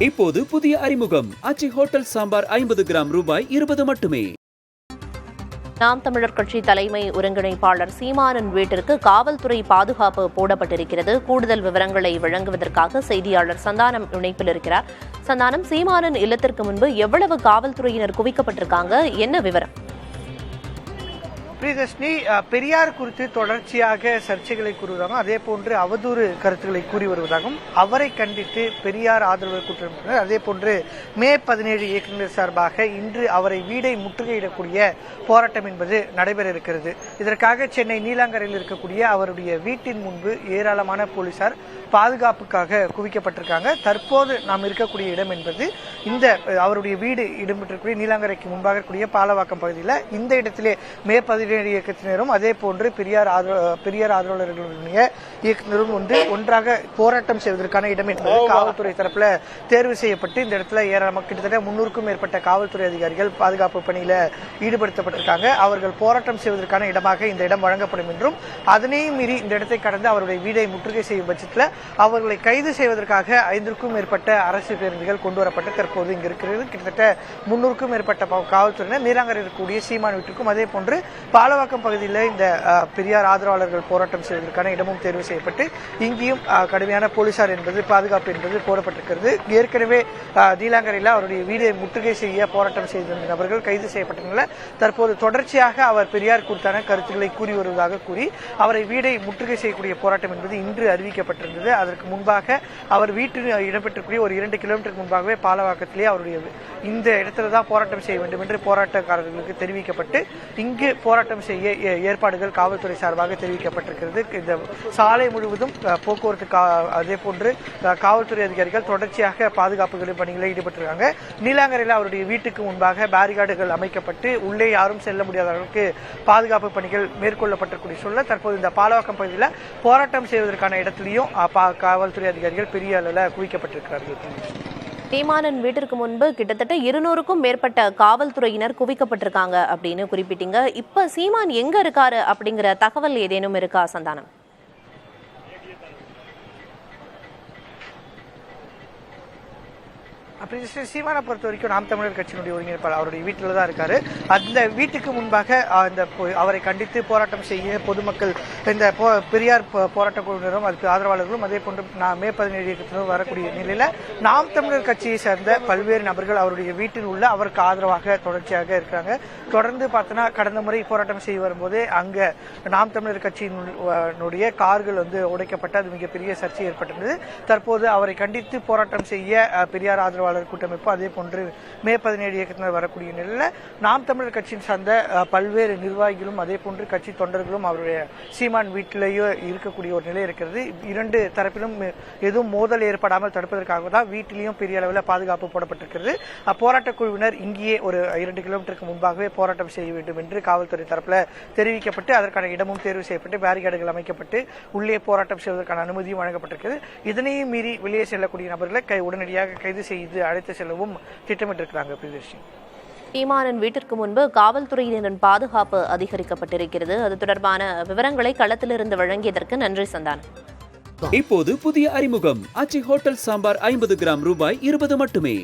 இப்போது புதிய அறிமுகம் அச்சி ஹோட்டல் சாம்பார் 50 கிராம் ரூபாய் 20 மட்டுமே. நாம் தமிழர் கட்சி தலைமை ஒருங்கிணைப்பாளர் சீமானின் வீட்டிற்கு காவல்துறை பாதுகாப்பு போடப்பட்டிருக்கிறது. கூடுதல் விவரங்களை வழங்குவதற்காக செய்தியாளர் சந்தானம் இணைப்பில் இருக்கிறார். சந்தானம், சீமானின் இல்லத்திற்கு முன்பு எவ்வளவு காவல்துறையினர் குவிக்கப்பட்டிருக்காங்க, என்ன விவரம்? பிரியதர்ஷினி, பெரியார் குறித்து தொடர்ச்சியாக சர்ச்சைகளை கூறுவதாகவும் அதே போன்று அவதூறு கருத்துக்களை கூறி வருவதாகவும் அவரை கண்டித்து பெரியார் ஆதரவு கூட்டமைப்பினர் அதே போன்று மே 17 இயக்குநர் சார்பாக இன்று அவரை வீடை முற்றுகையிடக்கூடிய போராட்டம் என்பது நடைபெற இருக்கிறது. இதற்காக சென்னை நீலாங்கரையில் இருக்கக்கூடிய அவருடைய வீட்டின் முன்பு ஏராளமான போலீசார் பாதுகாப்புக்காக குவிக்கப்பட்டிருக்காங்க. தற்போது நாம் இருக்கக்கூடிய இடம் என்பது இந்த அவருடைய வீடு இடம்பெற்றிருக்கூடிய நீலாங்கரைக்கு முன்பாக இருக்கக்கூடிய பாலவாக்கம் பகுதியில் இந்த இடத்திலே மே 17 இயக்கத்தினரும் அதே போன்று பெரியார் ஆதரவாளர்களுடைய இயக்குநரும் ஒன்றாக போராட்டம் செய்வதற்கான இடம் என்பது காவல்துறை தரப்புல தேர்வு செய்யப்பட்டு இந்த இடத்துல ஏராளமாக கிட்டத்தட்ட 300க்கும் மேற்பட்ட காவல்துறை அதிகாரிகள் பாதுகாப்பு பணியில ஈடுபடுத்தப்பட்டிருக்காங்க. அவர்கள் போராட்டம் செய்வதற்கான இடமாக இந்த இடம் வழங்கப்படும் என்றும் அதனையும் மீறி இந்த இடத்தை கடந்து அவருடைய வீடை முற்றுகை செய்யும் பட்சத்தில் அவர்களை கைது செய்வதற்காக 5க்கும் மேற்பட்ட அரசு பேருந்துகள் கொண்டுவரப்பட்டு தற்போது இங்கு இருக்கிறது. கிட்டத்தட்ட 300க்கும் மேற்பட்ட காவல்துறையினர் நீலாங்கரையில் இருக்கக்கூடிய சீமான் வீட்டிற்கும் அதே போன்று பாலவாக்கம் பகுதியில் இந்த பெரியார் ஆதரவாளர்கள் போராட்டம் செய்வதற்கான இடமும் தேர்வு செய்யப்பட்டு இங்கேயும் கடுமையான போலீசார் என்பது பாதுகாப்பு என்பது போடப்பட்டிருக்கிறது. ஏற்கனவே நீலாங்கரையில் அவருடைய வீடை முற்றுகை செய்ய போராட்டம் செய்த நபர்கள் கைது செய்யப்பட்டனால தற்போது தொடர்ச்சியாக அவர் பெரியார் குறித்தான கருத்துக்களை கூறி வருவதாக கூறி அவரை வீடை முற்றுகை செய்யக்கூடிய போராட்டம் என்பது இன்று அறிவிக்கப்பட்டிருந்தது. அதற்கு முன்பாக அவர் வீட்டில் இடம்பெற்றக்கூடிய ஒரு 2 கிலோமீட்டருக்கு முன்பாகவே பாலவாக்கத்திலே அவருடைய இந்த இடத்துல தான் போராட்டம் செய்ய வேண்டும் என்று போராட்டக்காரர்களுக்கு தெரிவிக்கப்பட்டு இங்கு போராட்டம் செய்ய ஏற்பாடுகள் காவல்துறை சார்பாக தெரிவிக்கப்பட்டிருக்கிறது. இந்த சாலை முழுவதும் போக்குவரத்து அதே போன்று காவல்துறை அதிகாரிகள் தொடர்ச்சியாக பாதுகாப்பு பணிகளில் ஈடுபட்டிருக்காங்க. நீலாங்கரையில் அவருடைய வீட்டுக்கு முன்பாக பேரிகார்டுகள் அமைக்கப்பட்டு உள்ளே யாரும் செல்ல முடியாத அளவுக்கு பாதுகாப்பு பணிகள் மேற்கொள்ளப்பட்டிருக்கூடிய சூழல் தற்போது இந்த பாலவாக்கம் பகுதியில் போராட்டம் செய்வதற்கான இடத்திலையும் காவல்துறை அதிகாரிகள் பெரிய அளவில் குவிக்கப்பட்டிருக்கிறார்கள். சீமானின் வீட்டிற்கு முன்பு கிட்டத்தட்ட 200க்கும் மேற்பட்ட காவல்துறையினர் குவிக்கப்பட்டிருக்காங்க அப்படின்னு குறிப்பிட்டீங்க. இப்ப சீமான் எங்க இருக்காரு அப்படிங்கிற தகவல் ஏதேனும் இருக்கா சந்தானம்? சீமானை பொறுத்த வரைக்கும் நாம் தமிழர் கட்சியினுடைய ஒருங்கிணைப்பாளர் அவருடைய வீட்டில் தான் இருக்காரு. அந்த வீட்டுக்கு முன்பாக அவரை கண்டித்து போராட்டம் செய்ய பொதுமக்கள் இந்த பெரியார் போராட்ட குழுவினரும் அதுக்கு ஆதரவாளர்களும் அதே போன்று மே 17 இயக்கத்தினரும் வரக்கூடிய நிலையில நாம் தமிழர் கட்சியை சேர்ந்த பல்வேறு நபர்கள் அவருடைய வீட்டில் உள்ள அவருக்கு ஆதரவாக தொடர்ச்சியாக இருக்கிறாங்க. தொடர்ந்து பார்த்தோன்னா கடந்த முறை போராட்டம் செய்ய வரும்போது அங்க நாம் தமிழர் கட்சியினுடைய கார்கள் உடைக்கப்பட்டு அது மிகப்பெரிய சர்ச்சை ஏற்பட்டிருந்தது. தற்போது அவரை கண்டித்து போராட்டம் செய்ய பெரியார் ஆதரவாளர் கூட்டமைப்பு அதே போன்று மே 17 இயக்கத்தினர் வரக்கூடிய நிலையில் நாம் தமிழர் கட்சியின் சார்ந்த பல்வேறு நிர்வாகிகளும் அதே போன்று கட்சி தொண்டர்களும் அவருடைய சீமான் வீட்டிலேயே இருக்கக்கூடிய ஒரு நிலை இருக்கிறது. 2 தரப்பிலும் எதுவும் மோதல் ஏற்படாமல் தடுப்பதற்காக தான் வீட்டிலையும் பெரிய அளவில் பாதுகாப்பு போடப்பட்டிருக்கிறது. போராட்ட குழுவினர் இங்கேயே ஒரு 2 கிலோமீட்டருக்கு முன்பாகவே போராட்டம் செய்ய வேண்டும் என்று காவல்துறை தரப்பில் தெரிவிக்கப்பட்டு அதற்கான இடமும் தேர்வு செய்யப்பட்டு பேரிகார்டுகள் அமைக்கப்பட்டு உள்ளே போராட்டம் செய்வதற்கான அனுமதியும் வழங்கப்பட்டிருக்கிறது. இதனையும் மீறி வெளியே செல்லக்கூடிய நபர்களை உடனடியாக கைது செய்து அழைத்து செல்லவும் திட்டமிட்டிருக்கிறாங்க. பிரியதர்ஷினி, சீமானின் வீட்டிற்கு முன்பு காவல்துறையினரின் பாதுகாப்பு அதிகரிக்கப்பட்டிருக்கிறது. அது தொடர்பான விவரங்களை களத்திலிருந்து வழங்கியதற்கு நன்றி சந்தானம். இப்போது புதிய அறிமுகம் அச்சி ஹோட்டல் சாம்பார் 50 கிராம் ரூபாய் 20 மட்டுமே.